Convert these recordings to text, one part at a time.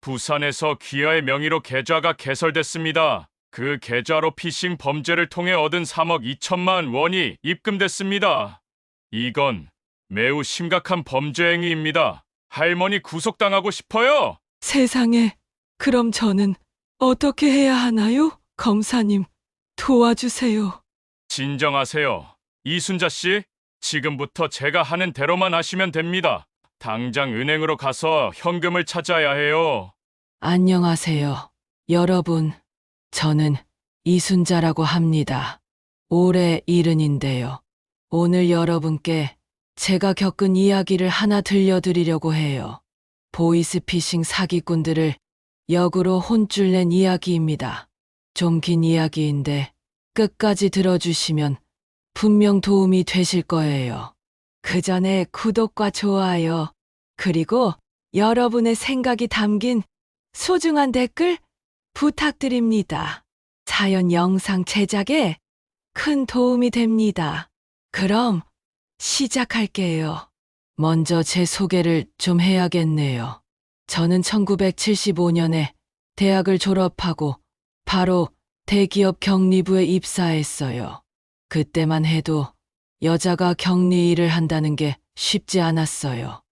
부산에서 귀하의 명의로 계좌가 개설됐습니다. 그 계좌로 피싱 범죄를 통해 얻은 3억 2천만 원이 입금됐습니다. 이건 매우 심각한 범죄 행위입니다. 할머니 구속당하고 싶어요? 세상에, 그럼 저는 어떻게 해야 하나요? 검사님, 도와주세요. 진정하세요. 이순자 씨, 지금부터 제가 하는 대로만 하시면 됩니다. 당장 은행으로 가서 현금을 찾아야 해요. 안녕하세요. 여러분, 저는 이순자라고 합니다. 올해 70인데요. 오늘 여러분께 제가 겪은 이야기를 하나 들려드리려고 해요. 보이스피싱 사기꾼들을 역으로 혼쭐 낸 이야기입니다. 좀 긴 이야기인데 끝까지 들어주시면 분명 도움이 되실 거예요. 그 전에 구독과 좋아요, 그리고 여러분의 생각이 담긴 소중한 댓글 부탁드립니다. 사연 영상 제작에 큰 도움이 됩니다. 그럼 시작할게요. 먼저 제 소개를 좀 해야겠네요. 저는 1975년에 대학을 졸업하고 바로 대기업 경리부에 입사했어요. 그때만 해도 여자가 격리 일을 한다는 게 쉽지 않았어요.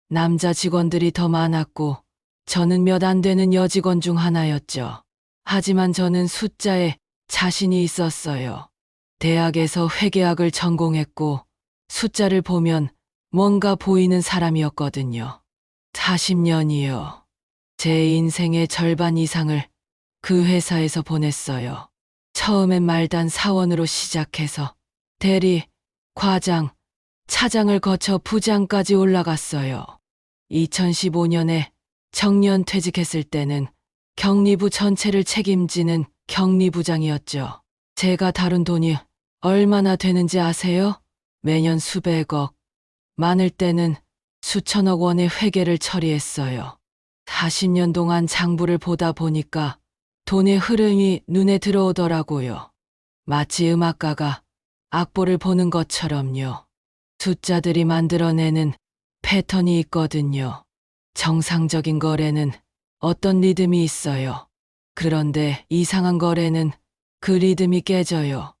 남자 직원들이 더 많았고 저는 몇 안 되는 여직원 중 하나였죠. 하지만 저는 숫자에 자신이 있었어요. 대학에서 회계학을 전공했고 숫자를 보면 뭔가 보이는 사람이었거든요. 40년이요. 제 인생의 절반 이상을 그 회사에서 보냈어요. 처음엔 말단 사원으로 시작해서 대리, 과장, 차장을 거쳐 부장까지 올라갔어요. 2015년에 정년 퇴직했을 때는 격리부 전체를 책임지는 격리부장이었죠. 제가 다룬 돈이 얼마나 되는지 아세요? 매년 수백억, 많을 때는 수천억 원의 회계를 처리했어요. 40년 동안 장부를 보다 보니까 돈의 흐름이 눈에 들어오더라고요. 마치 음악가가 악보를 보는 것처럼요. 숫자들이 만들어내는 패턴이 있거든요. 정상적인 거래는 어떤 리듬이 있어요. 그런데 이상한 거래는 그 리듬이 깨져요.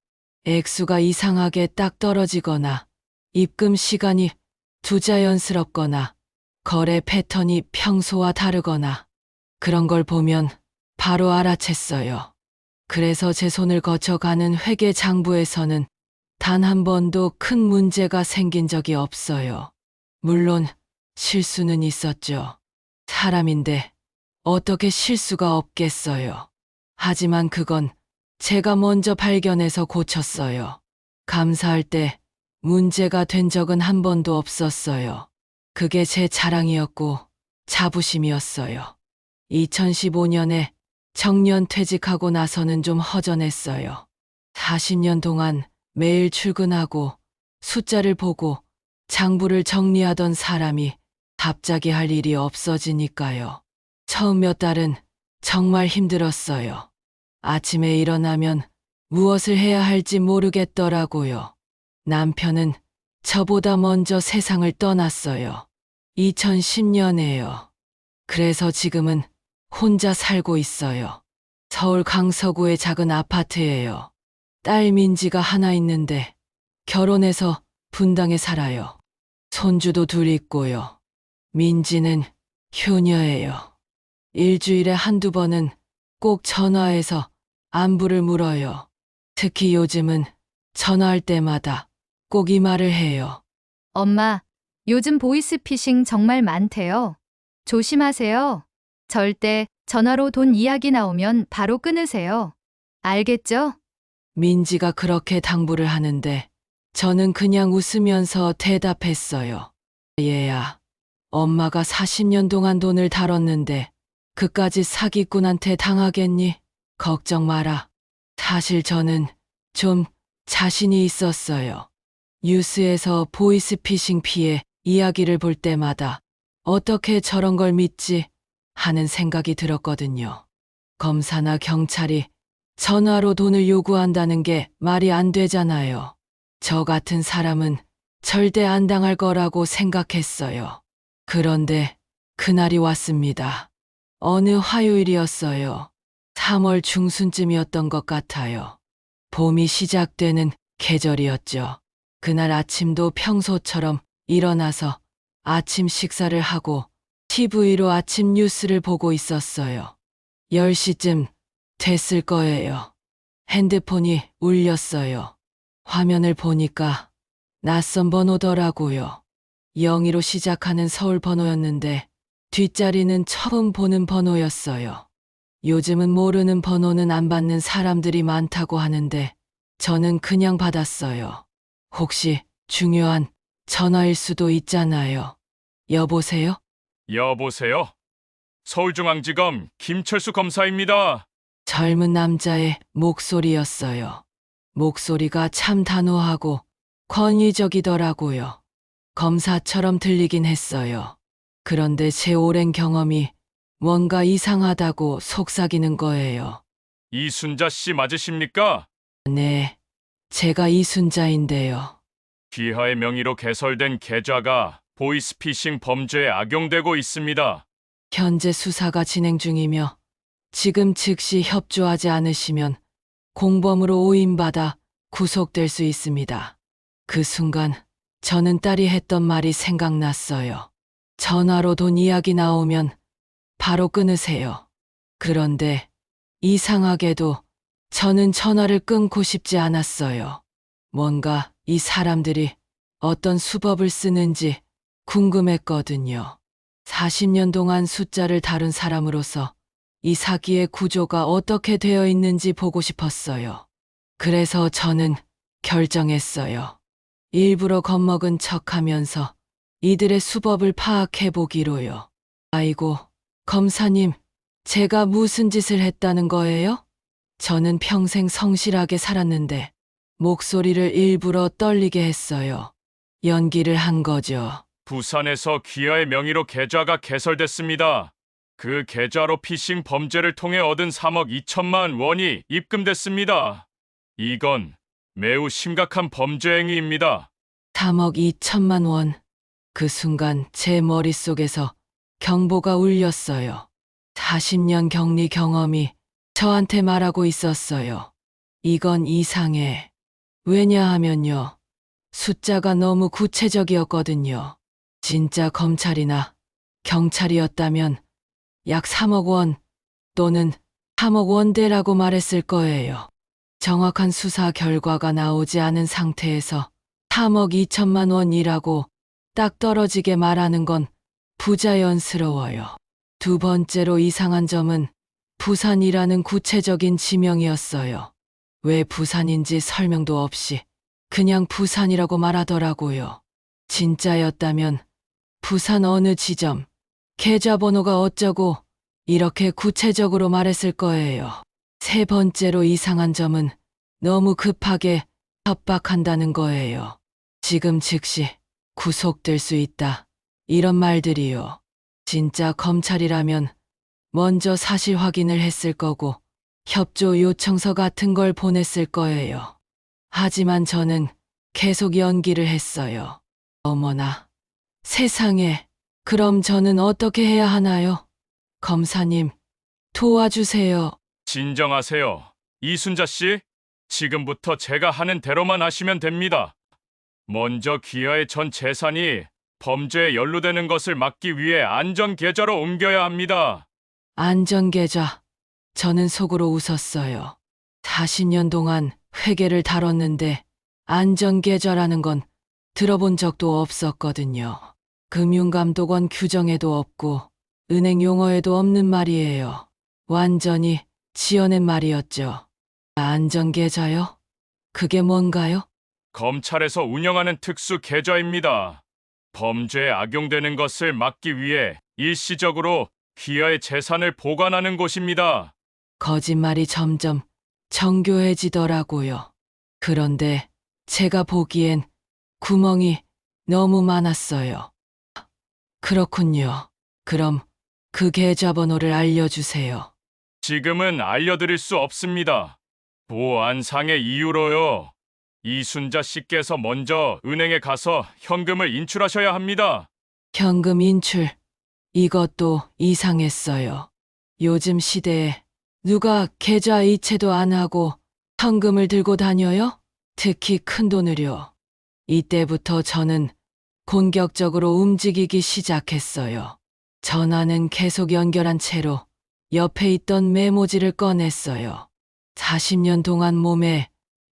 액수가 이상하게 딱 떨어지거나 입금 시간이 부자연스럽거나 거래 패턴이 평소와 다르거나 그런 걸 보면 바로 알아챘어요. 그래서 제 손을 거쳐가는 회계 장부에서는 단 한 번도 큰 문제가 생긴 적이 없어요. 물론 실수는 있었죠. 사람인데 어떻게 실수가 없겠어요. 하지만 그건 제가 먼저 발견해서 고쳤어요. 감사할 때 문제가 된 적은 한 번도 없었어요. 그게 제 자랑이었고 자부심이었어요. 2015년에 정년 퇴직하고 나서는 좀 허전했어요. 40년 동안 매일 출근하고 숫자를 보고 장부를 정리하던 사람이 갑자기 할 일이 없어지니까요. 처음 몇 달은 정말 힘들었어요. 아침에 일어나면 무엇을 해야 할지 모르겠더라고요. 남편은 저보다 먼저 세상을 떠났어요. 2010년에요. 그래서 지금은 혼자 살고 있어요. 서울 강서구의 작은 아파트예요. 딸 민지가 하나 있는데 결혼해서 분당에 살아요. 손주도 둘 있고요. 민지는 효녀예요. 일주일에 한두 번은 꼭 전화해서 안부를 물어요. 특히 요즘은 전화할 때마다 꼭 이 말을 해요. 엄마, 요즘 보이스피싱 정말 많대요. 조심하세요. 절대 전화로 돈 이야기 나오면 바로 끊으세요. 알겠죠? 민지가 그렇게 당부를 하는데 저는 그냥 웃으면서 대답했어요. 얘야, 엄마가 40년 동안 돈을 다뤘는데 그까지 사기꾼한테 당하겠니? 걱정 마라. 사실 저는 좀 자신이 있었어요. 뉴스에서 보이스피싱 피해 이야기를 볼 때마다 어떻게 저런 걸 믿지 하는 생각이 들었거든요. 검사나 경찰이 전화로 돈을 요구한다는 게 말이 안 되잖아요. 저 같은 사람은 절대 안 당할 거라고 생각했어요. 그런데 그날이 왔습니다. 어느 화요일이었어요. 3월 중순쯤이었던 것 같아요. 봄이 시작되는 계절이었죠. 그날 아침도 평소처럼 일어나서 아침 식사를 하고 TV로 아침 뉴스를 보고 있었어요. 10시쯤 됐을 거예요. 핸드폰이 울렸어요. 화면을 보니까 낯선 번호더라고요. 02로 시작하는 서울 번호였는데 뒷자리는 처음 보는 번호였어요. 요즘은 모르는 번호는 안 받는 사람들이 많다고 하는데 저는 그냥 받았어요. 혹시 중요한 전화일 수도 있잖아요. 여보세요? 여보세요? 서울중앙지검 김철수 검사입니다. 젊은 남자의 목소리였어요. 목소리가 참 단호하고 권위적이더라고요. 검사처럼 들리긴 했어요. 그런데 제 오랜 경험이 뭔가 이상하다고 속삭이는 거예요. 이순자 씨 맞으십니까? 네, 제가 이순자인데요. 귀하의 명의로 개설된 계좌가 보이스피싱 범죄에 악용되고 있습니다. 현재 수사가 진행 중이며 지금 즉시 협조하지 않으시면 공범으로 오인받아 구속될 수 있습니다. 그 순간 저는 딸이 했던 말이 생각났어요. 전화로 돈 이야기 나오면 바로 끊으세요. 그런데 이상하게도 저는 전화를 끊고 싶지 않았어요. 뭔가 이 사람들이 어떤 수법을 쓰는지 궁금했거든요. 40년 동안 숫자를 다룬 사람으로서 이 사기의 구조가 어떻게 되어 있는지 보고 싶었어요. 그래서 저는 결정했어요. 일부러 겁먹은 척하면서 이들의 수법을 파악해 보기로요. 아이고, 검사님, 제가 무슨 짓을 했다는 거예요? 저는 평생 성실하게 살았는데 목소리를 일부러 떨리게 했어요. 연기를 한 거죠. 부산에서 귀하의 명의로 계좌가 개설됐습니다. 그 계좌로 피싱 범죄를 통해 얻은 3억 2천만 원이 입금됐습니다. 이건 매우 심각한 범죄 행위입니다. 3억 2천만 원. 그 순간 제 머릿속에서 경보가 울렸어요. 40년 격리 경험이 저한테 말하고 있었어요. 이건 이상해. 왜냐하면요. 숫자가 너무 구체적이었거든요. 진짜 검찰이나 경찰이었다면 약 3억 원 또는 3억 원대라고 말했을 거예요. 정확한 수사 결과가 나오지 않은 상태에서 3억 2천만 원이라고 딱 떨어지게 말하는 건 부자연스러워요. 두 번째로 이상한 점은 부산이라는 구체적인 지명이었어요. 왜 부산인지 설명도 없이 그냥 부산이라고 말하더라고요. 진짜였다면 부산 어느 지점, 계좌번호가 어쩌고 이렇게 구체적으로 말했을 거예요. 세 번째로 이상한 점은 너무 급하게 협박한다는 거예요. 지금 즉시 구속될 수 있다. 이런 말들이요. 진짜 검찰이라면 먼저 사실 확인을 했을 거고 협조 요청서 같은 걸 보냈을 거예요. 하지만 저는 계속 연기를 했어요. 어머나, 세상에, 그럼 저는 어떻게 해야 하나요? 검사님, 도와주세요. 진정하세요. 이순자 씨, 지금부터 제가 하는 대로만 하시면 됩니다. 먼저 귀하의 전 재산이 범죄에 연루되는 것을 막기 위해 안전계좌로 옮겨야 합니다. 안전계좌. 저는 속으로 웃었어요. 40년 동안 회계를 다뤘는데 안전계좌라는 건 들어본 적도 없었거든요. 금융감독원 규정에도 없고 은행 용어에도 없는 말이에요. 완전히 지어낸 말이었죠. 안전계좌요? 그게 뭔가요? 검찰에서 운영하는 특수 계좌입니다. 범죄에 악용되는 것을 막기 위해 일시적으로 귀하의 재산을 보관하는 곳입니다. 거짓말이 점점 정교해지더라고요. 그런데 제가 보기엔 구멍이 너무 많았어요. 그렇군요. 그럼 그 계좌번호를 알려주세요. 지금은 알려드릴 수 없습니다. 보안상의 이유로요. 이순자 씨께서 먼저 은행에 가서 현금을 인출하셔야 합니다. 현금 인출. 이것도 이상했어요. 요즘 시대에 누가 계좌 이체도 안 하고 현금을 들고 다녀요? 특히 큰 돈을요. 이때부터 저는 공격적으로 움직이기 시작했어요. 전화는 계속 연결한 채로 옆에 있던 메모지를 꺼냈어요. 40년 동안 몸에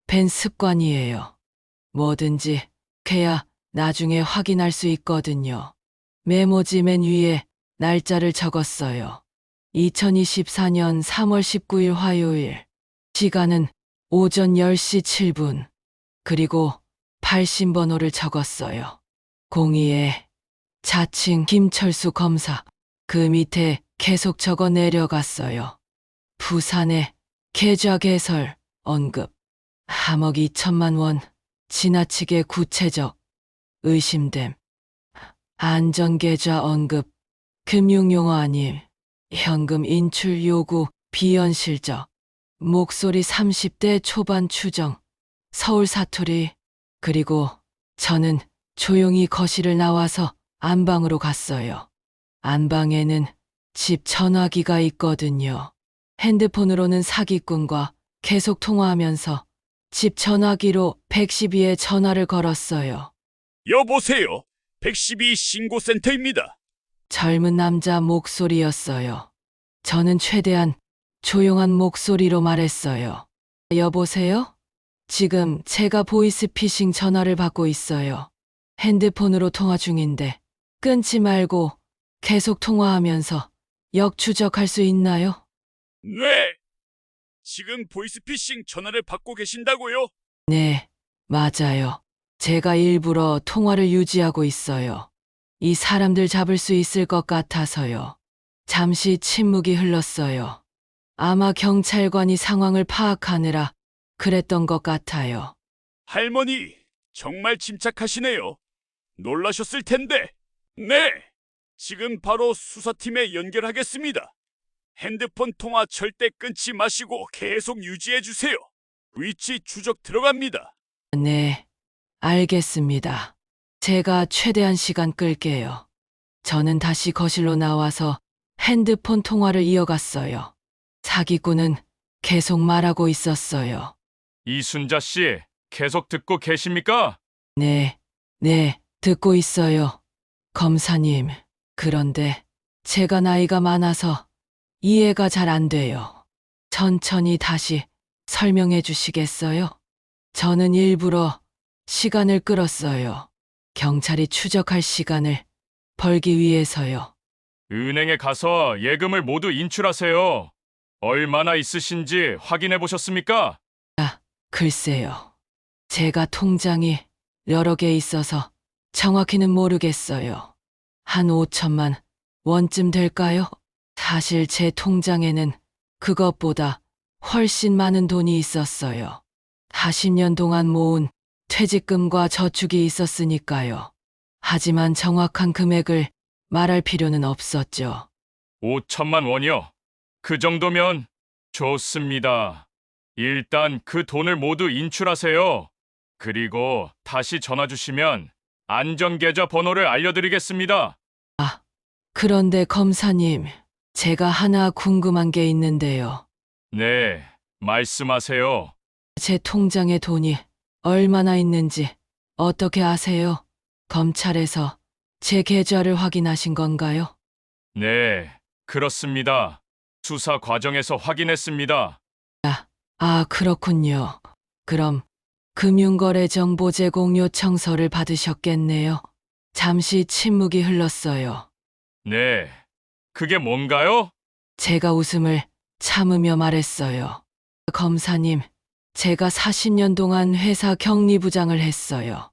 밴 습관이에요. 뭐든지 해야 나중에 확인할 수 있거든요. 메모지 맨 위에 날짜를 적었어요. 2024년 3월 19일 화요일. 시간은 오전 10시 7분. 그리고 발신번호를 적었어요. 02에 자칭 김철수 검사. 그 밑에 계속 적어 내려갔어요. 부산의 계좌 개설 언급. 함억 2천만 원. 지나치게 구체적. 의심됨. 안전계좌 언급. 금융용어 아님. 현금 인출 요구. 비현실적. 목소리 30대 초반 추정. 서울 사투리. 그리고 저는 조용히 거실을 나와서 안방으로 갔어요. 안방에는 집 전화기가 있거든요. 핸드폰으로는 사기꾼과 계속 통화하면서 집 전화기로 112에 전화를 걸었어요. 여보세요. 112 신고센터입니다. 젊은 남자 목소리였어요. 저는 최대한 조용한 목소리로 말했어요. 여보세요? 지금 제가 보이스피싱 전화를 받고 있어요. 핸드폰으로 통화 중인데 끊지 말고 계속 통화하면서 역추적할 수 있나요? 네. 지금 보이스피싱 전화를 받고 계신다고요? 네, 맞아요. 제가 일부러 통화를 유지하고 있어요. 이 사람들 잡을 수 있을 것 같아서요. 잠시 침묵이 흘렀어요. 아마 경찰관이 상황을 파악하느라 그랬던 것 같아요. 할머니, 정말 침착하시네요. 놀라셨을 텐데. 네. 지금 바로 수사팀에 연결하겠습니다. 핸드폰 통화 절대 끊지 마시고 계속 유지해 주세요. 위치 추적 들어갑니다. 네, 알겠습니다. 제가 최대한 시간 끌게요. 저는 다시 거실로 나와서 핸드폰 통화를 이어갔어요. 사기꾼은 계속 말하고 있었어요. 이순자 씨, 계속 듣고 계십니까? 네, 듣고 있어요. 검사님, 그런데 제가 나이가 많아서 이해가 잘 안 돼요. 천천히 다시 설명해 주시겠어요? 저는 일부러 시간을 끌었어요. 경찰이 추적할 시간을 벌기 위해서요. 은행에 가서 예금을 모두 인출하세요. 얼마나 있으신지 확인해 보셨습니까? 글쎄요. 제가 통장이 여러 개 있어서 정확히는 모르겠어요. 한 5천만 원쯤 될까요? 사실 제 통장에는 그것보다 훨씬 많은 돈이 있었어요. 40년 동안 모은 퇴직금과 저축이 있었으니까요. 하지만 정확한 금액을 말할 필요는 없었죠. 5천만 원이요. 그 정도면 좋습니다. 일단 그 돈을 모두 인출하세요. 그리고 다시 전화 주시면 안전계좌 번호를 알려드리겠습니다. 그런데 검사님, 제가 하나 궁금한 게 있는데요. 네, 말씀하세요. 제 통장에 돈이 얼마나 있는지 어떻게 아세요? 검찰에서 제 계좌를 확인하신 건가요? 네, 그렇습니다. 수사 과정에서 확인했습니다. 그렇군요. 그럼 금융거래 정보 제공 요청서를 받으셨겠네요. 잠시 침묵이 흘렀어요. 네, 그게 뭔가요? 제가 웃음을 참으며 말했어요. 검사님, 제가 40년 동안 회사 격리부장을 했어요.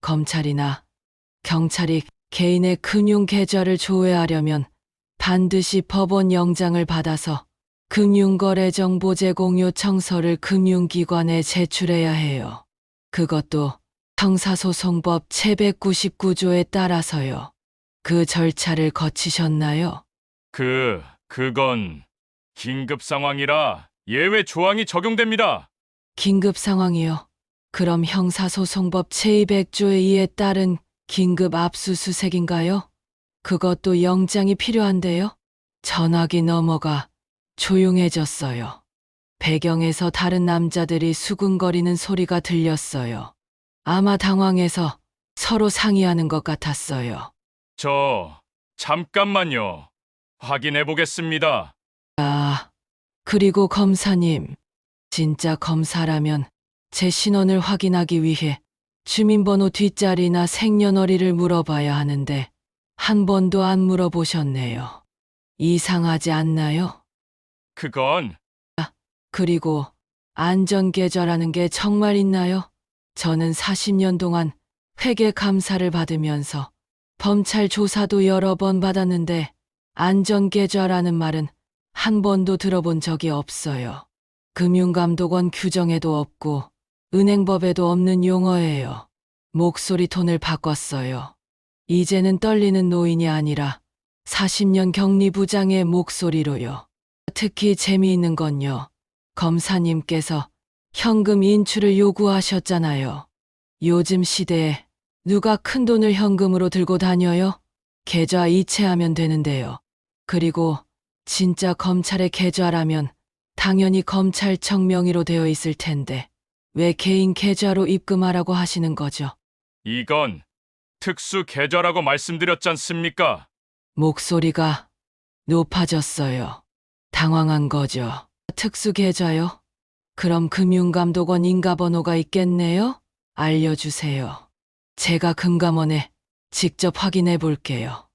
검찰이나 경찰이 개인의 금융 계좌를 조회하려면 반드시 법원 영장을 받아서 금융거래 정보 제공 요청서를 금융기관에 제출해야 해요. 그것도 형사소송법 제199조에 따라서요. 그 절차를 거치셨나요? 그건 긴급 상황이라 예외 조항이 적용됩니다. 긴급 상황이요. 그럼 형사소송법 제200조에 이에 따른 긴급 압수수색인가요? 그것도 영장이 필요한데요. 전화기 넘어가 조용해졌어요. 배경에서 다른 남자들이 수군거리는 소리가 들렸어요. 아마 당황해서 서로 상의하는 것 같았어요. 잠깐만요. 확인해 보겠습니다. 아, 그리고 검사님, 진짜 검사라면 제 신원을 확인하기 위해 주민번호 뒷자리나 생년월일을 물어봐야 하는데 한 번도 안 물어보셨네요. 이상하지 않나요? 그건 그리고 안전계좌라는 게 정말 있나요? 저는 40년 동안 회계 감사를 받으면서 검찰 조사도 여러 번 받았는데 안전계좌라는 말은 한 번도 들어본 적이 없어요. 금융감독원 규정에도 없고 은행법에도 없는 용어예요. 목소리 톤을 바꿨어요. 이제는 떨리는 노인이 아니라 40년 격리부장의 목소리로요. 특히 재미있는 건요. 검사님께서 현금 인출을 요구하셨잖아요. 요즘 시대에 누가 큰 돈을 현금으로 들고 다녀요? 계좌 이체하면 되는데요. 그리고 진짜 검찰의 계좌라면 당연히 검찰청 명의로 되어 있을 텐데 왜 개인 계좌로 입금하라고 하시는 거죠? 이건 특수 계좌라고 말씀드렸지 않습니까? 목소리가 높아졌어요. 당황한 거죠. 특수 계좌요? 그럼 금융감독원 인가번호가 있겠네요? 알려주세요. 제가 금감원에 직접 확인해 볼게요.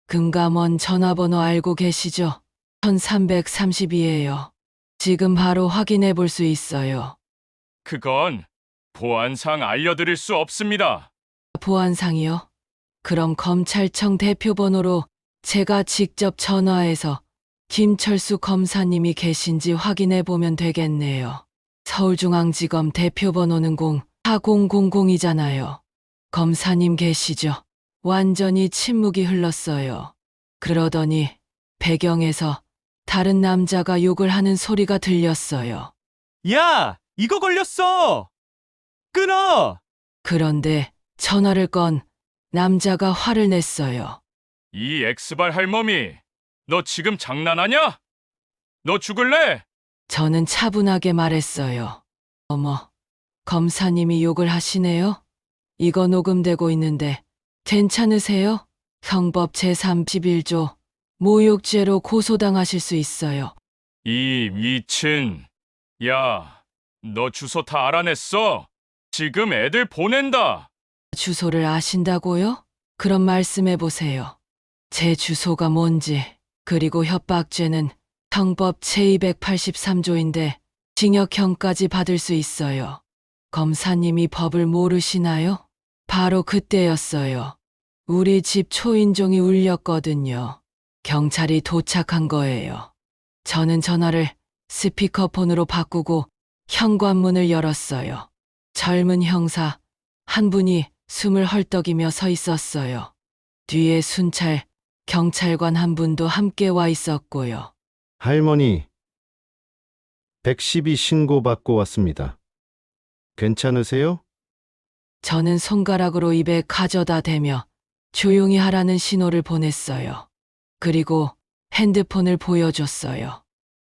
금감원 전화번호 알고 계시죠? 1332예요. 지금 바로 확인해 볼 수 있어요. 그건 보안상 알려드릴 수 없습니다. 보안상이요? 그럼 검찰청 대표번호로 제가 직접 전화해서 김철수 검사님이 계신지 확인해 보면 되겠네요. 서울중앙지검 대표번호는 04000이잖아요. 검사님 계시죠? 완전히 침묵이 흘렀어요. 그러더니 배경에서 다른 남자가 욕을 하는 소리가 들렸어요. 야, 이거 걸렸어! 끊어! 그런데 전화를 건 남자가 화를 냈어요. 이 엑스발 할멈이, 너 지금 장난하냐? 너 죽을래? 저는 차분하게 말했어요. 어머, 검사님이 욕을 하시네요? 이거 녹음되고 있는데 괜찮으세요? 형법 제31조 모욕죄로 고소당하실 수 있어요. 이 미친. 야, 너 주소 다 알아냈어? 지금 애들 보낸다. 주소를 아신다고요? 그럼 말씀해 보세요. 제 주소가 뭔지, 그리고 협박죄는 형법 제283조인데 징역형까지 받을 수 있어요. 검사님이 법을 모르시나요? 바로 그때였어요. 우리 집 초인종이 울렸거든요. 경찰이 도착한 거예요. 저는 전화를 스피커폰으로 바꾸고 현관문을 열었어요. 젊은 형사 한 분이 숨을 헐떡이며 서 있었어요. 뒤에 순찰 경찰관 한 분도 함께 와 있었고요. 할머니, 112 신고받고 왔습니다. 괜찮으세요? 저는 손가락으로 입에 가져다 대며 조용히 하라는 신호를 보냈어요. 그리고 핸드폰을 보여줬어요.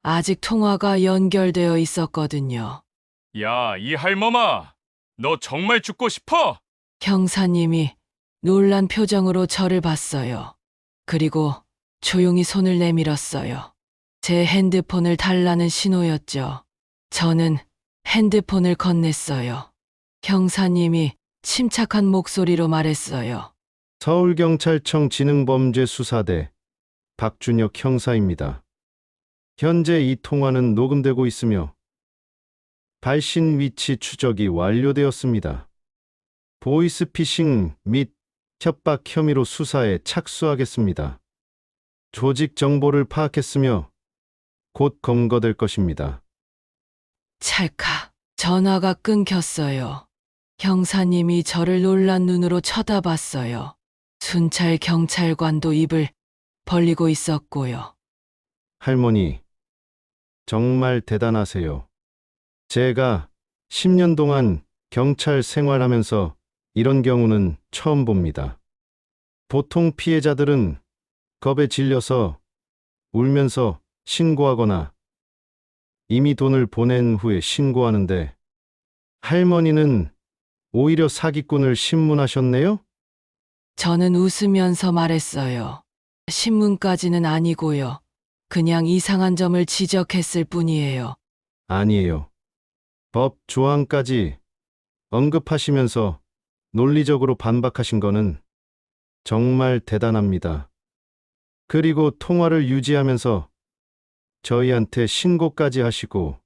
아직 통화가 연결되어 있었거든요. 야, 이 할멈아. 너 정말 죽고 싶어? 형사님이 놀란 표정으로 저를 봤어요. 그리고 조용히 손을 내밀었어요. 제 핸드폰을 달라는 신호였죠. 저는 핸드폰을 건넸어요. 형사님이 침착한 목소리로 말했어요. 서울경찰청 지능범죄수사대 박준혁 형사입니다. 현재 이 통화는 녹음되고 있으며 발신 위치 추적이 완료되었습니다. 보이스피싱 및 협박 혐의로 수사에 착수하겠습니다. 조직 정보를 파악했으며 곧 검거될 것입니다. 찰칵 전화가 끊겼어요. 형사님이 저를 놀란 눈으로 쳐다봤어요. 순찰 경찰관도 입을 벌리고 있었고요. 할머니, 정말 대단하세요. 제가 10년 동안 경찰 생활하면서 이런 경우는 처음 봅니다. 보통 피해자들은 겁에 질려서 울면서 신고하거나 이미 돈을 보낸 후에 신고하는데 할머니는 오히려 사기꾼을 신문하셨네요? 저는 웃으면서 말했어요. 신문까지는 아니고요. 그냥 이상한 점을 지적했을 뿐이에요. 아니에요. 법 조항까지 언급하시면서 논리적으로 반박하신 거는 정말 대단합니다. 그리고 통화를 유지하면서 저희한테 신고까지 하시고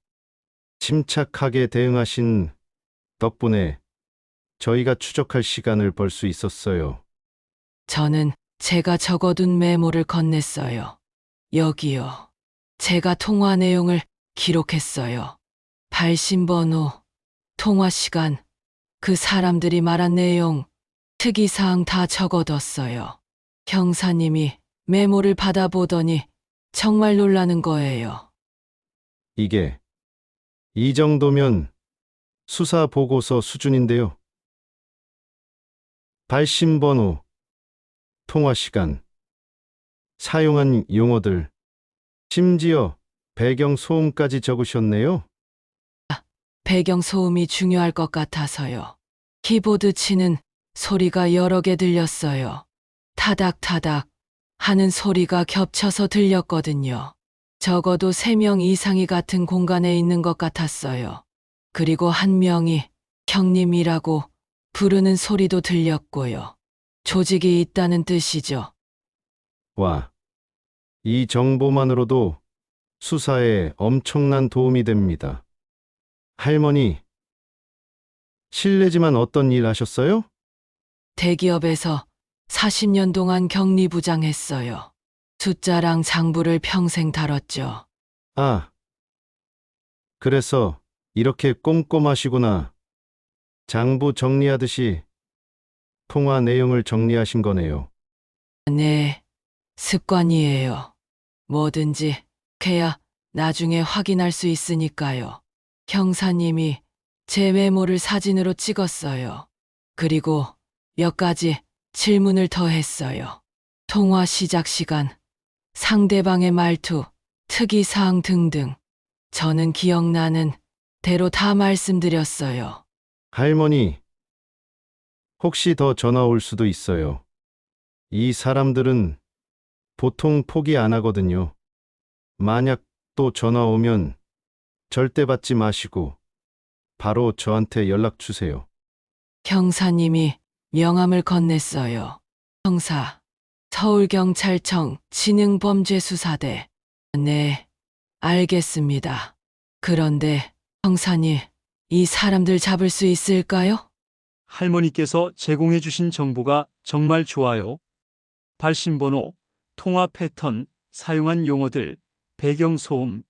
침착하게 대응하신 덕분에 저희가 추적할 시간을 벌 수 있었어요. 저는 제가 적어둔 메모를 건넸어요. 여기요. 제가 통화 내용을 기록했어요. 발신번호, 통화 시간, 그 사람들이 말한 내용, 특이사항 다 적어뒀어요. 형사님이 메모를 받아보더니 정말 놀라는 거예요. 이게 이 정도면 수사 보고서 수준인데요. 발신번호, 통화 시간, 사용한 용어들, 심지어 배경 소음까지 적으셨네요. 배경 소음이 중요할 것 같아서요. 키보드 치는 소리가 여러 개 들렸어요. 타닥타닥 하는 소리가 겹쳐서 들렸거든요. 적어도 3명 이상이 같은 공간에 있는 것 같았어요. 그리고 한 명이 형님이라고 부르는 소리도 들렸고요. 조직이 있다는 뜻이죠. 와, 이 정보만으로도 수사에 엄청난 도움이 됩니다. 할머니, 실례지만 어떤 일 하셨어요? 대기업에서 40년 동안 격리부장 했어요. 숫자랑 장부를 평생 다뤘죠. 아, 그래서 이렇게 꼼꼼하시구나. 장부 정리하듯이 통화 내용을 정리하신 거네요. 네, 습관이에요. 뭐든지 해야 나중에 확인할 수 있으니까요. 형사님이 제 메모를 사진으로 찍었어요. 그리고 몇 가지 질문을 더 했어요. 통화 시작 시간, 상대방의 말투, 특이사항 등등. 저는 기억나는 대로 다 말씀드렸어요. 할머니, 혹시 더 전화 올 수도 있어요. 이 사람들은 보통 포기 안 하거든요. 만약 또 전화 오면 절대 받지 마시고 바로 저한테 연락 주세요. 형사님이 명함을 건넸어요. 형사, 서울경찰청 지능범죄수사대. 네, 알겠습니다. 그런데 형사님, 이 사람들 잡을 수 있을까요? 할머니께서 제공해 주신 정보가 정말 좋아요. 발신번호, 통화 패턴, 사용한 용어들, 배경소음.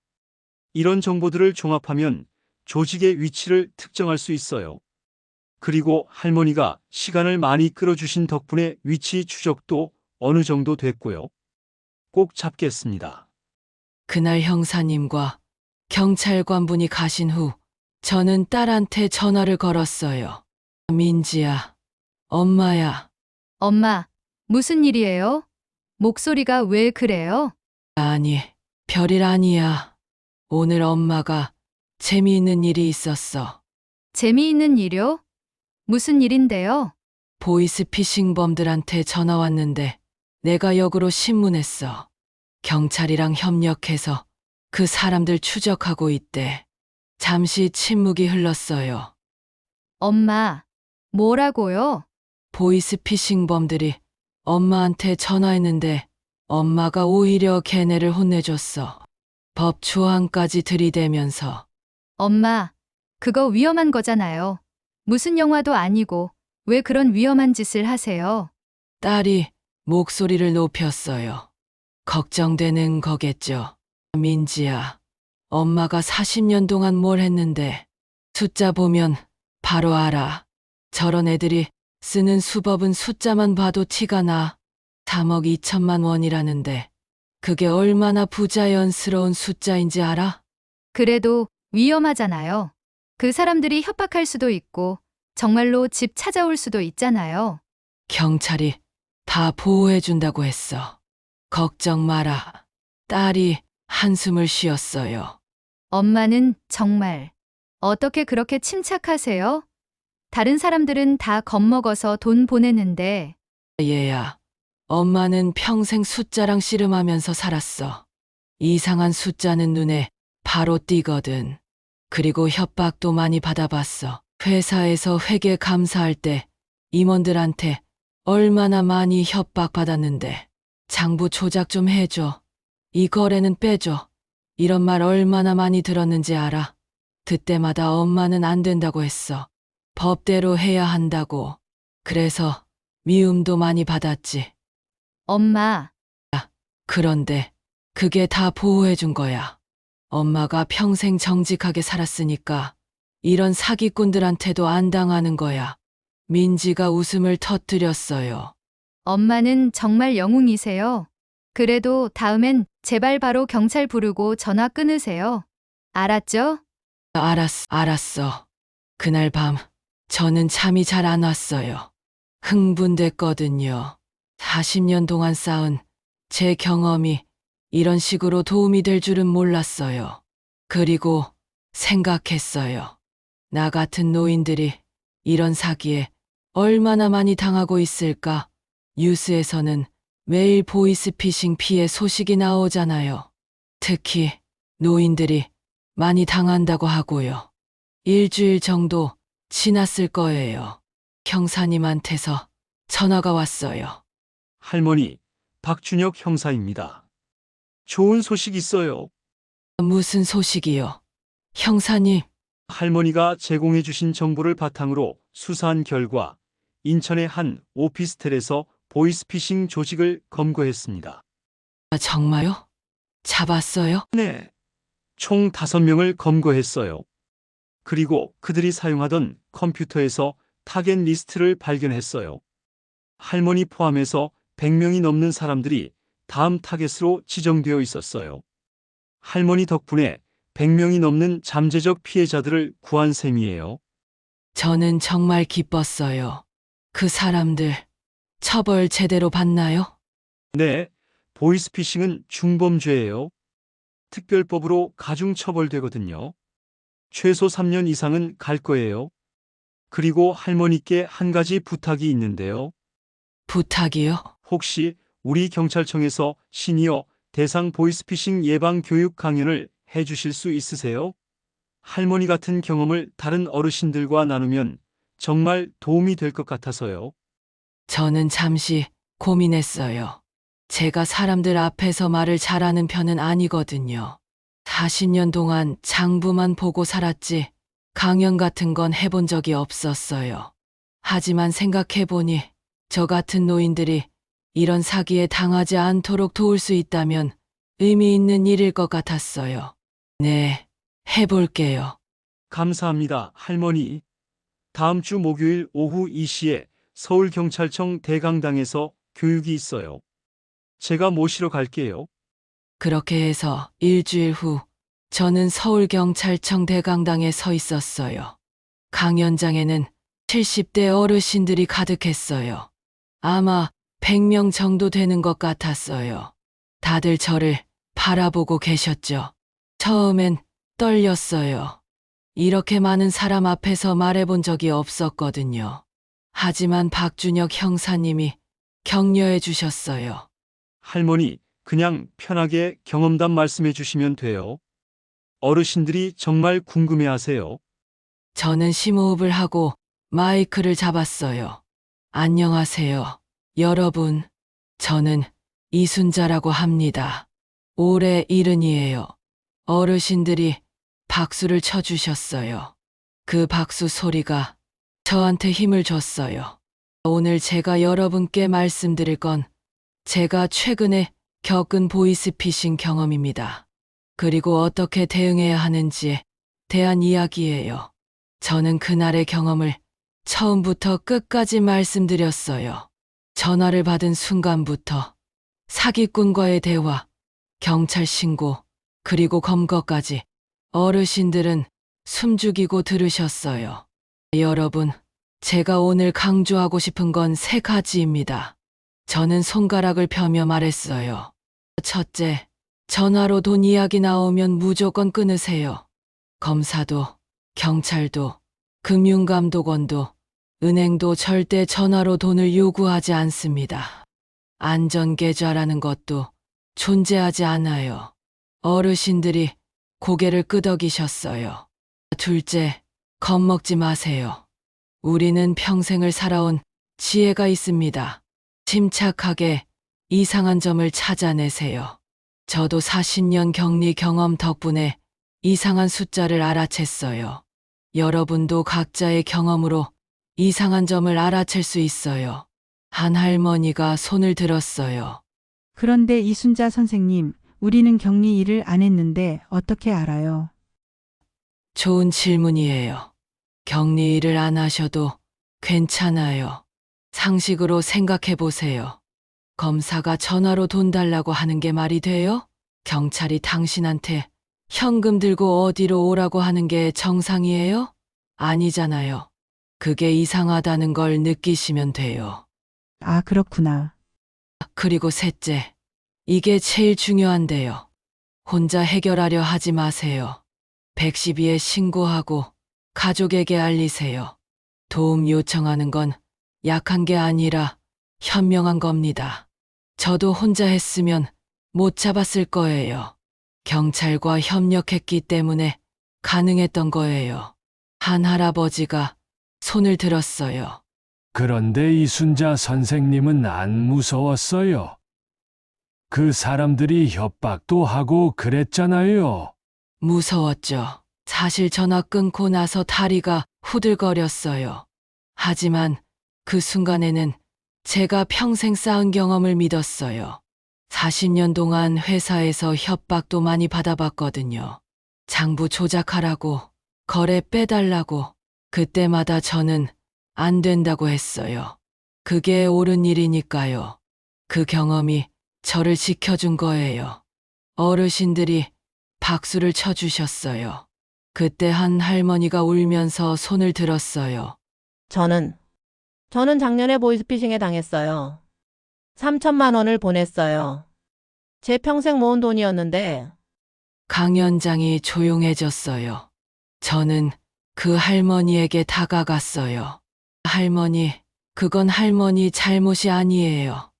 이런 정보들을 종합하면 조직의 위치를 특정할 수 있어요. 그리고 할머니가 시간을 많이 끌어주신 덕분에 위치 추적도 어느 정도 됐고요. 꼭 잡겠습니다. 그날 형사님과 경찰관분이 가신 후 저는 딸한테 전화를 걸었어요. 민지야, 엄마야. 엄마, 무슨 일이에요? 목소리가 왜 그래요? 아니, 별일 아니야. 오늘 엄마가 재미있는 일이 있었어. 재미있는 일이요? 무슨 일인데요? 보이스피싱범들한테 전화 왔는데 내가 역으로 신문했어. 경찰이랑 협력해서 그 사람들 추적하고 있대. 잠시 침묵이 흘렀어요. 엄마, 뭐라고요? 보이스피싱범들이 엄마한테 전화했는데 엄마가 오히려 걔네를 혼내줬어. 법 조항까지 들이대면서. 엄마, 그거 위험한 거잖아요. 무슨 영화도 아니고 왜 그런 위험한 짓을 하세요? 딸이 목소리를 높였어요. 걱정되는 거겠죠. 민지야, 엄마가 40년 동안 뭘 했는데 숫자 보면 바로 알아. 저런 애들이 쓰는 수법은 숫자만 봐도 티가 나. 3억 2천만 원이라는데 그게 얼마나 부자연스러운 숫자인지 알아? 그래도 위험하잖아요. 그 사람들이 협박할 수도 있고 정말로 집 찾아올 수도 있잖아요. 경찰이 다 보호해준다고 했어. 걱정 마라. 딸이 한숨을 쉬었어요. 엄마는 정말 어떻게 그렇게 침착하세요? 다른 사람들은 다 겁먹어서 돈 보내는데 얘야, 엄마는 평생 숫자랑 씨름하면서 살았어. 이상한 숫자는 눈에 바로 띄거든. 그리고 협박도 많이 받아봤어. 회사에서 회계 감사할 때 임원들한테 얼마나 많이 협박받았는데 장부 조작 좀 해줘. 이 거래는 빼줘. 이런 말 얼마나 많이 들었는지 알아? 그때마다 엄마는 안 된다고 했어. 법대로 해야 한다고. 그래서 미움도 많이 받았지. 엄마, 그런데 그게 다 보호해준 거야. 엄마가 평생 정직하게 살았으니까 이런 사기꾼들한테도 안 당하는 거야. 민지가 웃음을 터뜨렸어요. 엄마는 정말 영웅이세요. 그래도 다음엔 제발 바로 경찰 부르고 전화 끊으세요. 알았죠? 알았어. 그날 밤 저는 잠이 잘 안 왔어요. 흥분됐거든요. 40년 동안 쌓은 제 경험이 이런 식으로 도움이 될 줄은 몰랐어요. 그리고 생각했어요. 나 같은 노인들이 이런 사기에 얼마나 많이 당하고 있을까? 뉴스에서는 매일 보이스피싱 피해 소식이 나오잖아요. 특히 노인들이 많이 당한다고 하고요. 일주일 정도 지났을 거예요. 형사님한테서 전화가 왔어요. 할머니, 박준혁 형사입니다. 좋은 소식 있어요. 무슨 소식이요? 형사님, 할머니가 제공해 주신 정보를 바탕으로 수사한 결과 인천의 한 오피스텔에서 보이스피싱 조직을 검거했습니다. 정말요? 잡았어요? 네. 총 5명을 검거했어요. 그리고 그들이 사용하던 컴퓨터에서 타겟 리스트를 발견했어요. 할머니 포함해서 100명이 넘는 사람들이 다음 타겟으로 지정되어 있었어요. 할머니 덕분에 100명이 넘는 잠재적 피해자들을 구한 셈이에요. 저는 정말 기뻤어요. 그 사람들 처벌 제대로 받나요? 네, 보이스피싱은 중범죄예요. 특별법으로 가중처벌되거든요. 최소 3년 이상은 갈 거예요. 그리고 할머니께 한 가지 부탁이 있는데요. 부탁이요? 혹시 우리 경찰청에서 시니어 대상 보이스피싱 예방 교육 강연을 해주실 수 있으세요? 할머니 같은 경험을 다른 어르신들과 나누면 정말 도움이 될 것 같아서요. 저는 잠시 고민했어요. 제가 사람들 앞에서 말을 잘하는 편은 아니거든요. 40년 동안 장부만 보고 살았지 강연 같은 건 해본 적이 없었어요. 하지만 생각해보니 저 같은 노인들이 이런 사기에 당하지 않도록 도울 수 있다면 의미 있는 일일 것 같았어요. 네, 해볼게요. 감사합니다, 할머니. 다음 주 목요일 오후 2시에 서울경찰청 대강당에서 교육이 있어요. 제가 모시러 갈게요. 그렇게 해서 일주일 후 저는 서울경찰청 대강당에 서 있었어요. 강연장에는 70대 어르신들이 가득했어요. 아마 100명 정도 되는 것 같았어요. 다들 저를 바라보고 계셨죠. 처음엔 떨렸어요. 이렇게 많은 사람 앞에서 말해본 적이 없었거든요. 하지만 박준혁 형사님이 격려해 주셨어요. 할머니, 그냥 편하게 경험담 말씀해 주시면 돼요. 어르신들이 정말 궁금해 하세요. 저는 심호흡을 하고 마이크를 잡았어요. 안녕하세요, 여러분. 저는 이순자라고 합니다. 올해 70이에요. 어르신들이 박수를 쳐주셨어요. 그 박수 소리가 저한테 힘을 줬어요. 오늘 제가 여러분께 말씀드릴 건 제가 최근에 겪은 보이스피싱 경험입니다. 그리고 어떻게 대응해야 하는지에 대한 이야기예요. 저는 그날의 경험을 처음부터 끝까지 말씀드렸어요. 전화를 받은 순간부터 사기꾼과의 대화, 경찰 신고, 그리고 검거까지 어르신들은 숨죽이고 들으셨어요. 여러분, 제가 오늘 강조하고 싶은 건 3가지입니다. 저는 손가락을 펴며 말했어요. 첫째, 전화로 돈 이야기 나오면 무조건 끊으세요. 검사도, 경찰도, 금융감독원도, 은행도 절대 전화로 돈을 요구하지 않습니다. 안전계좌라는 것도 존재하지 않아요. 어르신들이 고개를 끄덕이셨어요. 둘째, 겁먹지 마세요. 우리는 평생을 살아온 지혜가 있습니다. 침착하게 이상한 점을 찾아내세요. 저도 40년 격리 경험 덕분에 이상한 숫자를 알아챘어요. 여러분도 각자의 경험으로 이상한 점을 알아챌 수 있어요. 한 할머니가 손을 들었어요. 그런데 이순자 선생님, 우리는 격리 일을 안 했는데 어떻게 알아요? 좋은 질문이에요. 격리 일을 안 하셔도 괜찮아요. 상식으로 생각해 보세요. 검사가 전화로 돈 달라고 하는 게 말이 돼요? 경찰이 당신한테 현금 들고 어디로 오라고 하는 게 정상이에요? 아니잖아요. 그게 이상하다는 걸 느끼시면 돼요. 아, 그렇구나. 그리고 셋째, 이게 제일 중요한데요. 혼자 해결하려 하지 마세요. 112에 신고하고 가족에게 알리세요. 도움 요청하는 건 약한 게 아니라 현명한 겁니다. 저도 혼자 했으면 못 잡았을 거예요. 경찰과 협력했기 때문에 가능했던 거예요. 한 할아버지가 손을 들었어요. 그런데 이순자 선생님은 안 무서웠어요. 그 사람들이 협박도 하고 그랬잖아요. 무서웠죠. 사실 전화 끊고 나서 다리가 후들거렸어요. 하지만 그 순간에는 제가 평생 쌓은 경험을 믿었어요. 40년 동안 회사에서 협박도 많이 받아봤거든요. 장부 조작하라고, 거래 빼달라고. 그때마다 저는 안 된다고 했어요. 그게 옳은 일이니까요. 그 경험이 저를 지켜준 거예요. 어르신들이 박수를 쳐주셨어요. 그때 한 할머니가 울면서 손을 들었어요. 저는 작년에 보이스피싱에 당했어요. 3천만 원을 보냈어요. 제 평생 모은 돈이었는데. 강연장이 조용해졌어요. 저는 그 할머니에게 다가갔어요. 할머니, 그건 할머니 잘못이 아니에요.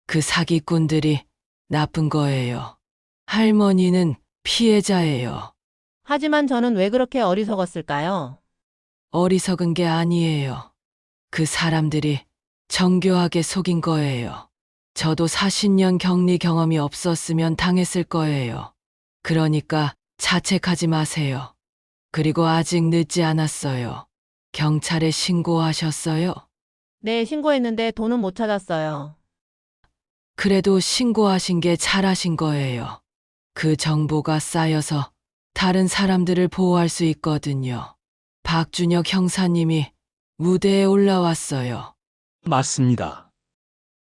그 사기꾼들이 나쁜 거예요. 할머니는 피해자예요. 하지만 저는 왜 그렇게 어리석었을까요? 어리석은 게 아니에요. 그 사람들이 정교하게 속인 거예요. 저도 40년 격리 경험이 없었으면 당했을 거예요. 그러니까 자책하지 마세요. 그리고 아직 늦지 않았어요. 경찰에 신고하셨어요? 네, 신고했는데 돈은 못 찾았어요. 그래도 신고하신 게 잘하신 거예요. 그 정보가 쌓여서 다른 사람들을 보호할 수 있거든요. 박준혁 형사님이 무대에 올라왔어요. 맞습니다.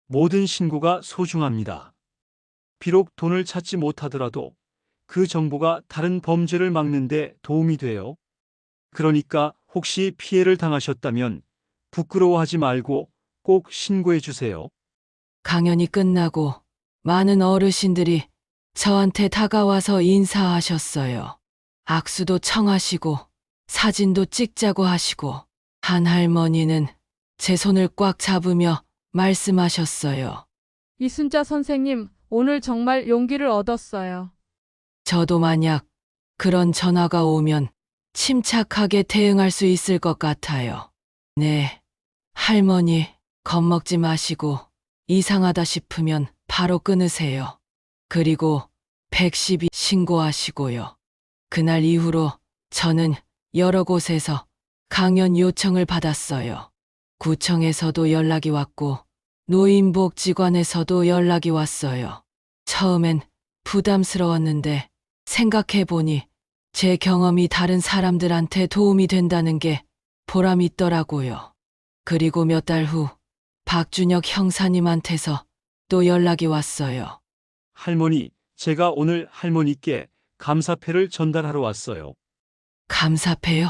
모든 신고가 소중합니다. 비록 돈을 찾지 못하더라도 그 정보가 다른 범죄를 막는 데 도움이 돼요. 그러니까 혹시 피해를 당하셨다면 부끄러워하지 말고 꼭 신고해 주세요. 강연이 끝나고 많은 어르신들이 저한테 다가와서 인사하셨어요. 악수도 청하시고 사진도 찍자고 하시고 한 할머니는 제 손을 꽉 잡으며 말씀하셨어요. 이순자 선생님, 오늘 정말 용기를 얻었어요. 저도 만약 그런 전화가 오면 침착하게 대응할 수 있을 것 같아요. 네, 할머니, 겁먹지 마시고 이상하다 싶으면 바로 끊으세요. 그리고 112 신고하시고요. 그날 이후로 저는 여러 곳에서 강연 요청을 받았어요. 구청에서도 연락이 왔고 노인복지관에서도 연락이 왔어요. 처음엔 부담스러웠는데 생각해보니 제 경험이 다른 사람들한테 도움이 된다는 게 보람 있더라고요. 그리고 몇 달 후 박준혁 형사님한테서 또 연락이 왔어요. 할머니, 제가 오늘 할머니께 감사패를 전달하러 왔어요. 감사패요?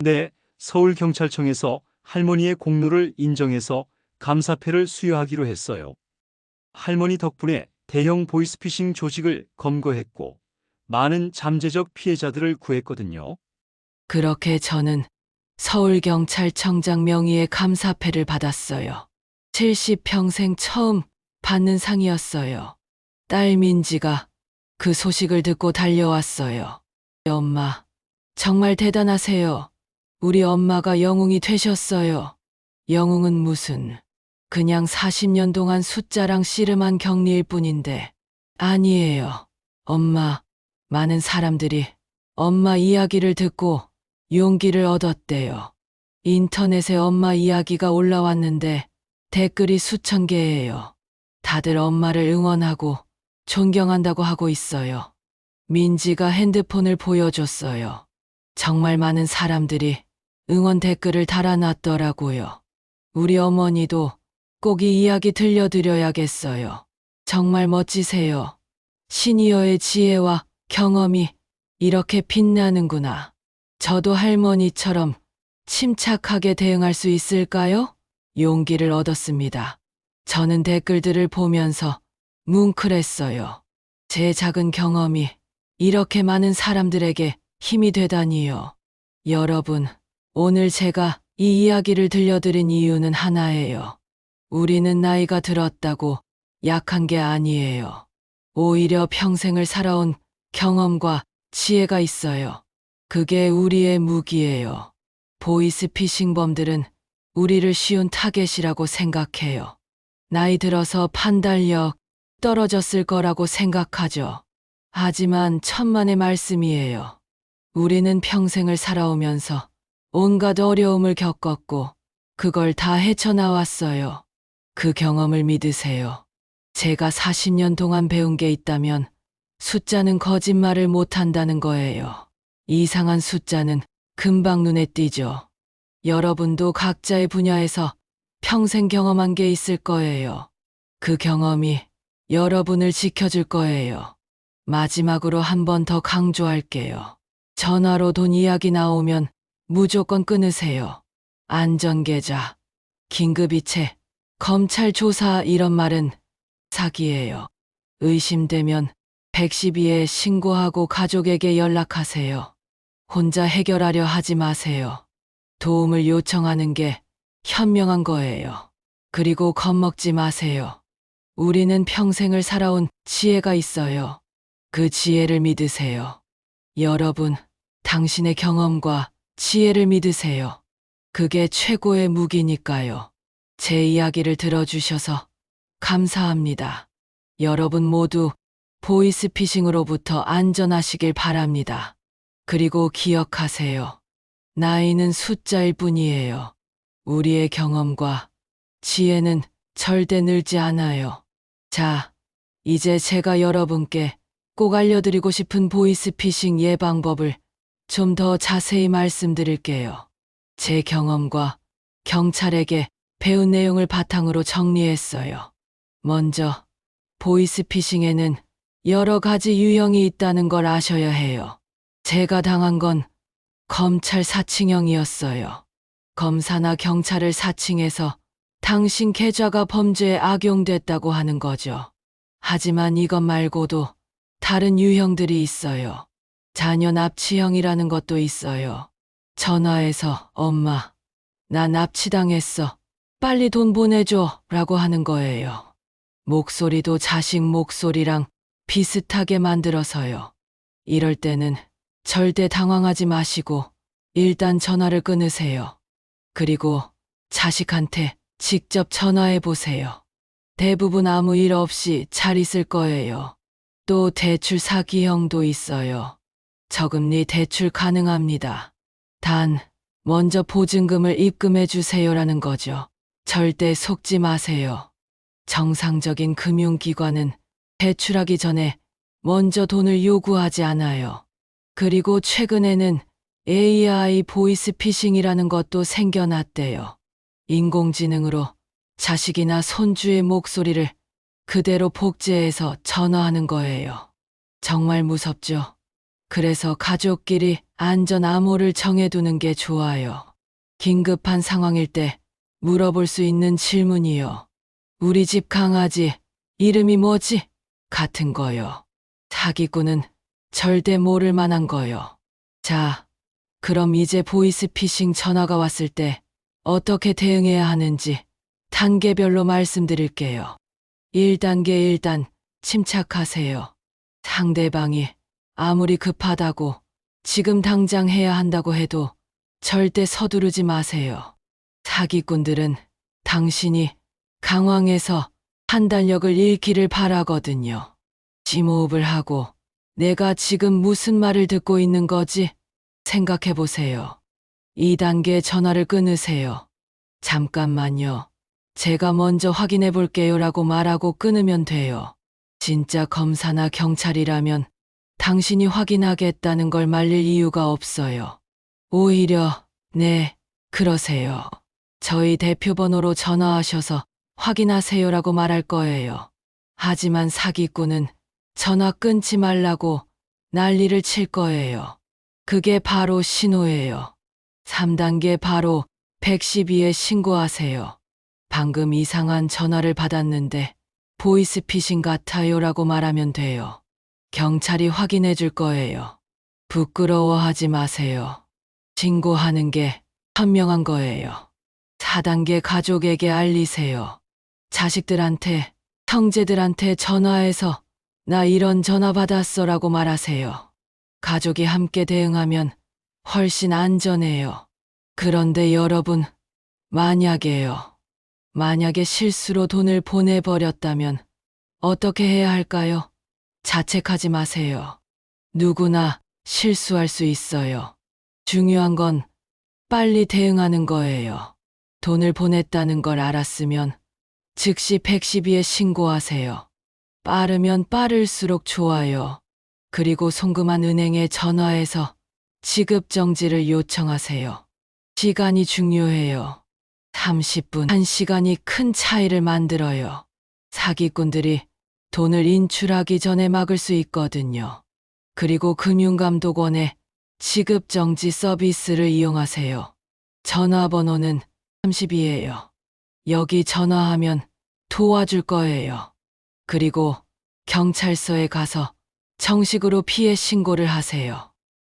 네, 서울경찰청에서 할머니의 공로를 인정해서 감사패를 수여하기로 했어요. 할머니 덕분에 대형 보이스피싱 조직을 검거했고 많은 잠재적 피해자들을 구했거든요. 그렇게 저는 서울경찰청장 명의의 감사패를 받았어요. 70평생 처음 받는 상이었어요. 딸 민지가 그 소식을 듣고 달려왔어요. 엄마, 정말 대단하세요. 우리 엄마가 영웅이 되셨어요. 영웅은 무슨, 그냥 40년 동안 숫자랑 씨름한 격리일 뿐인데. 아니에요. 엄마, 많은 사람들이 엄마 이야기를 듣고 용기를 얻었대요. 인터넷에 엄마 이야기가 올라왔는데 댓글이 수천 개예요. 다들 엄마를 응원하고 존경한다고 하고 있어요. 민지가 핸드폰을 보여줬어요. 정말 많은 사람들이 응원 댓글을 달아놨더라고요. 우리 어머니도 꼭 이 이야기 들려드려야겠어요. 정말 멋지세요. 시니어의 지혜와 경험이 이렇게 빛나는구나. 저도 할머니처럼 침착하게 대응할 수 있을까요? 용기를 얻었습니다. 저는 댓글들을 보면서 뭉클했어요. 제 작은 경험이 이렇게 많은 사람들에게 힘이 되다니요. 여러분, 오늘 제가 이 이야기를 들려드린 이유는 하나예요. 우리는 나이가 들었다고 약한 게 아니에요. 오히려 평생을 살아온 경험과 지혜가 있어요. 그게 우리의 무기예요. 보이스피싱범들은 우리를 쉬운 타겟이라고 생각해요. 나이 들어서 판단력 떨어졌을 거라고 생각하죠. 하지만 천만의 말씀이에요. 우리는 평생을 살아오면서 온갖 어려움을 겪었고 그걸 다 헤쳐나왔어요. 그 경험을 믿으세요. 제가 40년 동안 배운 게 있다면 숫자는 거짓말을 못한다는 거예요. 이상한 숫자는 금방 눈에 띄죠. 여러분도 각자의 분야에서 평생 경험한 게 있을 거예요. 그 경험이 여러분을 지켜줄 거예요. 마지막으로 한 번 더 강조할게요. 전화로 돈 이야기 나오면 무조건 끊으세요. 안전계좌, 긴급이체, 검찰 조사 이런 말은 사기예요. 의심되면 112에 신고하고 가족에게 연락하세요. 혼자 해결하려 하지 마세요. 도움을 요청하는 게 현명한 거예요. 그리고 겁먹지 마세요. 우리는 평생을 살아온 지혜가 있어요. 그 지혜를 믿으세요. 여러분, 당신의 경험과 지혜를 믿으세요. 그게 최고의 무기니까요. 제 이야기를 들어주셔서 감사합니다. 여러분 모두 보이스피싱으로부터 안전하시길 바랍니다. 그리고 기억하세요. 나이는 숫자일 뿐이에요. 우리의 경험과 지혜는 절대 늘지 않아요. 자, 이제 제가 여러분께 꼭 알려드리고 싶은 보이스피싱 예방법을 좀 더 자세히 말씀드릴게요. 제 경험과 경찰에게 배운 내용을 바탕으로 정리했어요. 먼저, 보이스피싱에는 여러 가지 유형이 있다는 걸 아셔야 해요. 제가 당한 건 검찰 사칭형이었어요. 검사나 경찰을 사칭해서 당신 계좌가 범죄에 악용됐다고 하는 거죠. 하지만 이것 말고도 다른 유형들이 있어요. 자녀 납치형이라는 것도 있어요. 전화해서 엄마, 나 납치당했어. 빨리 돈 보내줘 라고 하는 거예요. 목소리도 자식 목소리랑 비슷하게 만들어서요. 이럴 때는 절대 당황하지 마시고 일단 전화를 끊으세요. 그리고 자식한테 직접 전화해 보세요. 대부분 아무 일 없이 잘 있을 거예요. 또 대출 사기형도 있어요. 저금리 대출 가능합니다. 단, 먼저 보증금을 입금해 주세요라는 거죠. 절대 속지 마세요. 정상적인 금융기관은 대출하기 전에 먼저 돈을 요구하지 않아요. 그리고 최근에는 AI 보이스피싱이라는 것도 생겨났대요. 인공지능으로 자식이나 손주의 목소리를 그대로 복제해서 전화하는 거예요. 정말 무섭죠? 그래서 가족끼리 안전 암호를 정해두는 게 좋아요. 긴급한 상황일 때 물어볼 수 있는 질문이요. 우리 집 강아지 이름이 뭐지? 같은 거요. 사기꾼은 절대 모를 만한 거요. 자, 그럼 이제 보이스피싱 전화가 왔을 때 어떻게 대응해야 하는지 단계별로 말씀드릴게요. 1단계 1단, 침착하세요. 상대방이 아무리 급하다고 지금 당장 해야 한다고 해도 절대 서두르지 마세요. 사기꾼들은 당신이 강황해서 판단력을 잃기를 바라거든요. 심호흡을 하고 내가 지금 무슨 말을 듣고 있는 거지? 생각해 보세요. 2단계 전화를 끊으세요. 잠깐만요. 제가 먼저 확인해 볼게요라고 말하고 끊으면 돼요. 진짜 검사나 경찰이라면 당신이 확인하겠다는 걸 말릴 이유가 없어요. 오히려, 네, 그러세요. 저희 대표 번호로 전화하셔서 확인하세요라고 말할 거예요. 하지만 사기꾼은 전화 끊지 말라고 난리를 칠 거예요. 그게 바로 신호예요. 3단계 바로 112에 신고하세요. 방금 이상한 전화를 받았는데 보이스피싱 같아요라고 말하면 돼요. 경찰이 확인해 줄 거예요. 부끄러워하지 마세요. 신고하는 게 현명한 거예요. 4단계 가족에게 알리세요. 자식들한테, 형제들한테 전화해서 나 이런 전화 받았어라고 말하세요. 가족이 함께 대응하면 훨씬 안전해요. 그런데 여러분, 만약에 실수로 돈을 보내버렸다면 어떻게 해야 할까요? 자책하지 마세요. 누구나 실수할 수 있어요. 중요한 건 빨리 대응하는 거예요. 돈을 보냈다는 걸 알았으면 즉시 112에 신고하세요. 빠르면 빠를수록 좋아요. 그리고 송금한 은행에 전화해서 지급 정지를 요청하세요. 시간이 중요해요. 30분, 1시간이 큰 차이를 만들어요. 사기꾼들이 돈을 인출하기 전에 막을 수 있거든요. 그리고 금융감독원의 지급 정지 서비스를 이용하세요. 전화번호는 30이에요. 여기 전화하면 도와줄 거예요. 그리고 경찰서에 가서 정식으로 피해 신고를 하세요.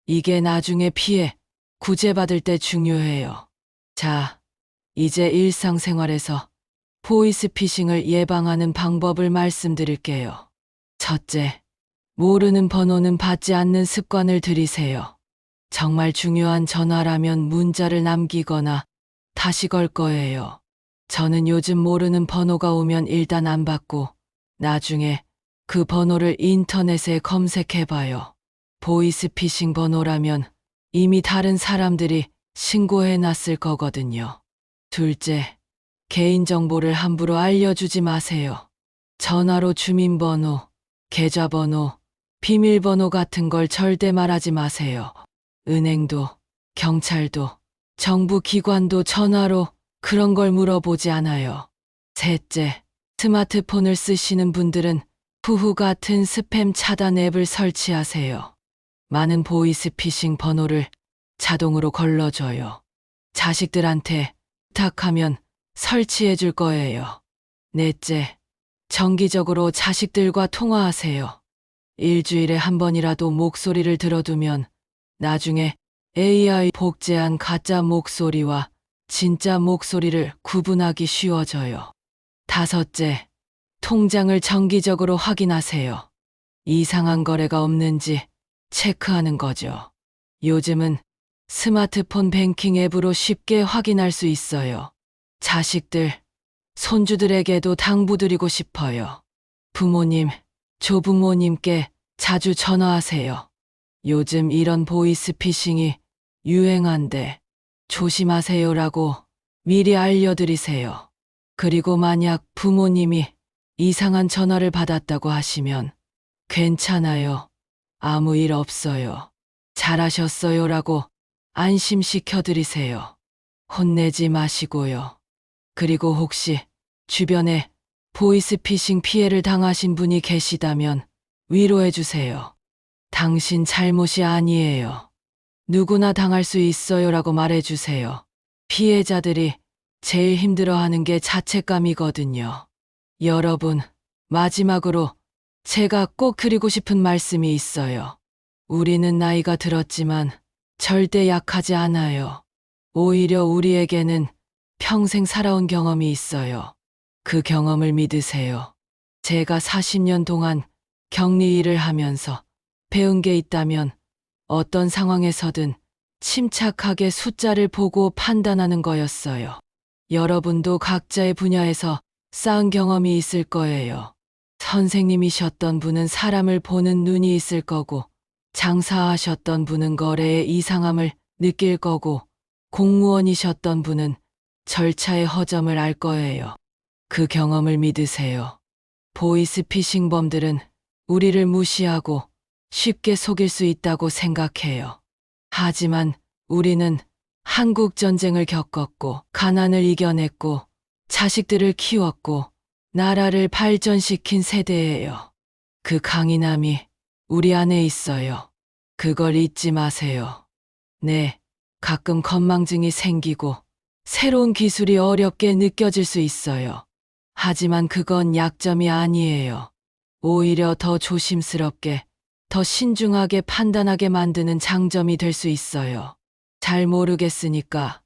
이게 나중에 피해 구제받을 때 중요해요. 자, 이제 일상생활에서 보이스피싱을 예방하는 방법을 말씀드릴게요. 첫째, 모르는 번호는 받지 않는 습관을 들이세요. 정말 중요한 전화라면 문자를 남기거나 다시 걸 거예요. 저는 요즘 모르는 번호가 오면 일단 안 받고 나중에 그 번호를 인터넷에 검색해봐요. 보이스피싱 번호라면 이미 다른 사람들이 신고해놨을 거거든요. 둘째, 개인정보를 함부로 알려주지 마세요. 전화로 주민번호, 계좌번호, 비밀번호 같은 걸 절대 말하지 마세요. 은행도, 경찰도, 정부 기관도 전화로 그런 걸 물어보지 않아요. 셋째, 스마트폰을 쓰시는 분들은 후후 같은 스팸 차단 앱을 설치하세요. 많은 보이스피싱 번호를 자동으로 걸러줘요. 자식들한테 부탁하면 설치해 줄 거예요. 넷째, 정기적으로 자식들과 통화하세요. 일주일에 한 번이라도 목소리를 들어두면 나중에 AI 복제한 가짜 목소리와 진짜 목소리를 구분하기 쉬워져요. 다섯째, 통장을 정기적으로 확인하세요. 이상한 거래가 없는지 체크하는 거죠. 요즘은 스마트폰 뱅킹 앱으로 쉽게 확인할 수 있어요. 자식들, 손주들에게도 당부드리고 싶어요. 부모님, 조부모님께 자주 전화하세요. 요즘 이런 보이스피싱이 유행한데 조심하세요라고 미리 알려드리세요. 그리고 만약 부모님이 이상한 전화를 받았다고 하시면 괜찮아요. 아무 일 없어요. 잘하셨어요라고 안심시켜드리세요. 혼내지 마시고요. 그리고 혹시 주변에 보이스피싱 피해를 당하신 분이 계시다면 위로해주세요. 당신 잘못이 아니에요. 누구나 당할 수 있어요라고 말해주세요. 피해자들이 제일 힘들어하는 게 자책감이거든요. 여러분, 마지막으로 제가 꼭 드리고 싶은 말씀이 있어요. 우리는 나이가 들었지만 절대 약하지 않아요. 오히려 우리에게는 평생 살아온 경험이 있어요. 그 경험을 믿으세요. 제가 40년 동안 격리 일을 하면서 배운 게 있다면 어떤 상황에서든 침착하게 숫자를 보고 판단하는 거였어요. 여러분도 각자의 분야에서 쌓은 경험이 있을 거예요. 선생님이셨던 분은 사람을 보는 눈이 있을 거고, 장사하셨던 분은 거래의 이상함을 느낄 거고, 공무원이셨던 분은 절차의 허점을 알 거예요. 그 경험을 믿으세요. 보이스피싱범들은 우리를 무시하고 쉽게 속일 수 있다고 생각해요. 하지만 우리는 한국 전쟁을 겪었고, 가난을 이겨냈고, 자식들을 키웠고, 나라를 발전시킨 세대예요. 그 강인함이 우리 안에 있어요. 그걸 잊지 마세요. 네, 가끔 건망증이 생기고 새로운 기술이 어렵게 느껴질 수 있어요. 하지만 그건 약점이 아니에요. 오히려 더 조심스럽게, 더 신중하게 판단하게 만드는 장점이 될 수 있어요. 잘 모르겠으니까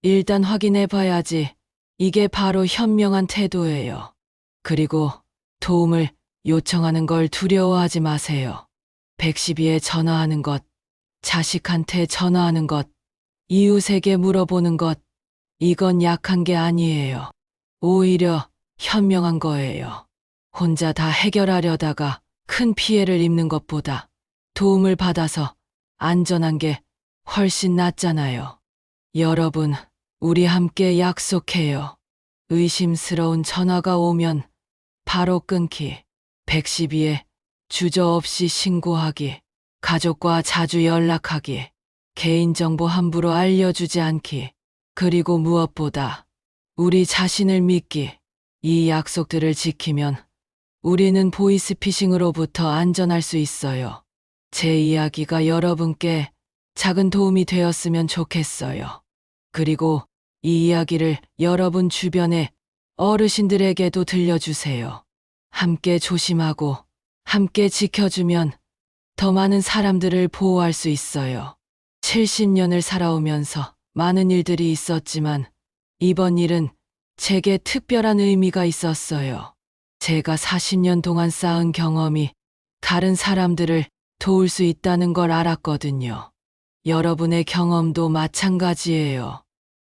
일단 확인해 봐야지. 이게 바로 현명한 태도예요. 그리고 도움을 요청하는 걸 두려워하지 마세요. 112에 전화하는 것, 자식한테 전화하는 것, 이웃에게 물어보는 것, 이건 약한 게 아니에요. 오히려 현명한 거예요. 혼자 다 해결하려다가 큰 피해를 입는 것보다 도움을 받아서 안전한 게 훨씬 낫잖아요. 여러분, 우리 함께 약속해요. 의심스러운 전화가 오면 바로 끊기, 112에 주저없이 신고하기, 가족과 자주 연락하기, 개인정보 함부로 알려주지 않기, 그리고 무엇보다 우리 자신을 믿기. 이 약속들을 지키면 우리는 보이스피싱으로부터 안전할 수 있어요. 제 이야기가 여러분께 작은 도움이 되었으면 좋겠어요. 그리고 이 이야기를 여러분 주변의 어르신들에게도 들려주세요. 함께 조심하고 함께 지켜주면 더 많은 사람들을 보호할 수 있어요. 70년을 살아오면서 많은 일들이 있었지만 이번 일은 제게 특별한 의미가 있었어요. 제가 40년 동안 쌓은 경험이 다른 사람들을 도울 수 있다는 걸 알았거든요. 여러분의 경험도 마찬가지예요.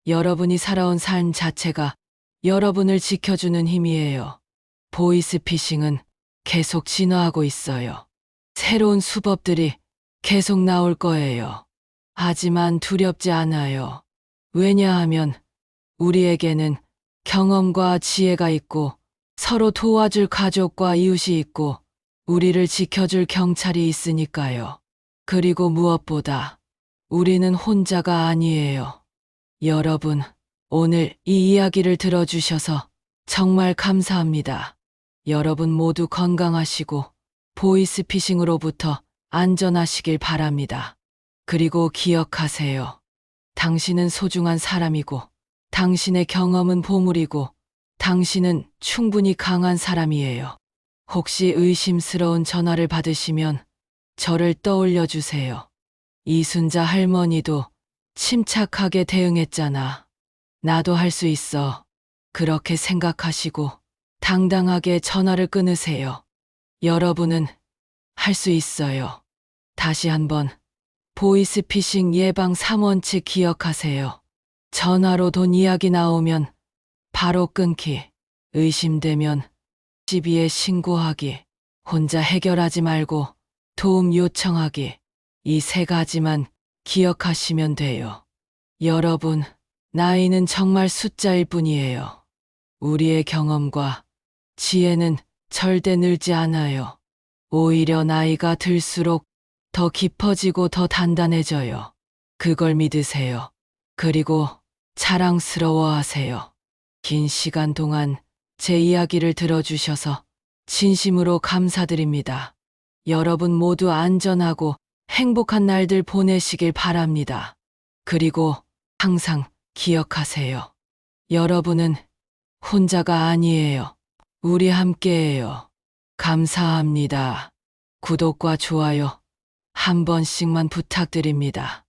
여러분이 살아온 삶 자체가 여러분을 지켜주는 힘이에요. 보이스피싱은 계속 진화하고 있어요. 새로운 수법들이 계속 나올 거예요. 하지만 두렵지 않아요. 왜냐하면 우리에게는 경험과 지혜가 있고 서로 도와줄 가족과 이웃이 있고 우리를 지켜줄 경찰이 있으니까요. 그리고 무엇보다 우리는 혼자가 아니에요. 여러분, 오늘 이 이야기를 들어주셔서 정말 감사합니다. 여러분 모두 건강하시고 보이스피싱으로부터 안전하시길 바랍니다. 그리고 기억하세요. 당신은 소중한 사람이고 당신의 경험은 보물이고 당신은 충분히 강한 사람이에요. 혹시 의심스러운 전화를 받으시면 저를 떠올려 주세요. 이순자 할머니도 침착하게 대응했잖아. 나도 할 수 있어. 그렇게 생각하시고 당당하게 전화를 끊으세요. 여러분은 할 수 있어요. 다시 한번 보이스피싱 예방 3원칙 기억하세요. 전화로 돈 이야기 나오면 바로 끊기, 의심되면 112에 신고하기, 혼자 해결하지 말고 도움 요청하기, 이 세 가지만 기억하시면 돼요. 여러분, 나이는 정말 숫자일 뿐이에요. 우리의 경험과 지혜는 절대 늘지 않아요. 오히려 나이가 들수록 더 깊어지고 더 단단해져요. 그걸 믿으세요. 그리고 자랑스러워하세요. 긴 시간 동안 제 이야기를 들어주셔서 진심으로 감사드립니다. 여러분 모두 안전하고 행복한 날들 보내시길 바랍니다. 그리고 항상 기억하세요. 여러분은 혼자가 아니에요. 우리 함께해요. 감사합니다. 구독과 좋아요 한 번씩만 부탁드립니다.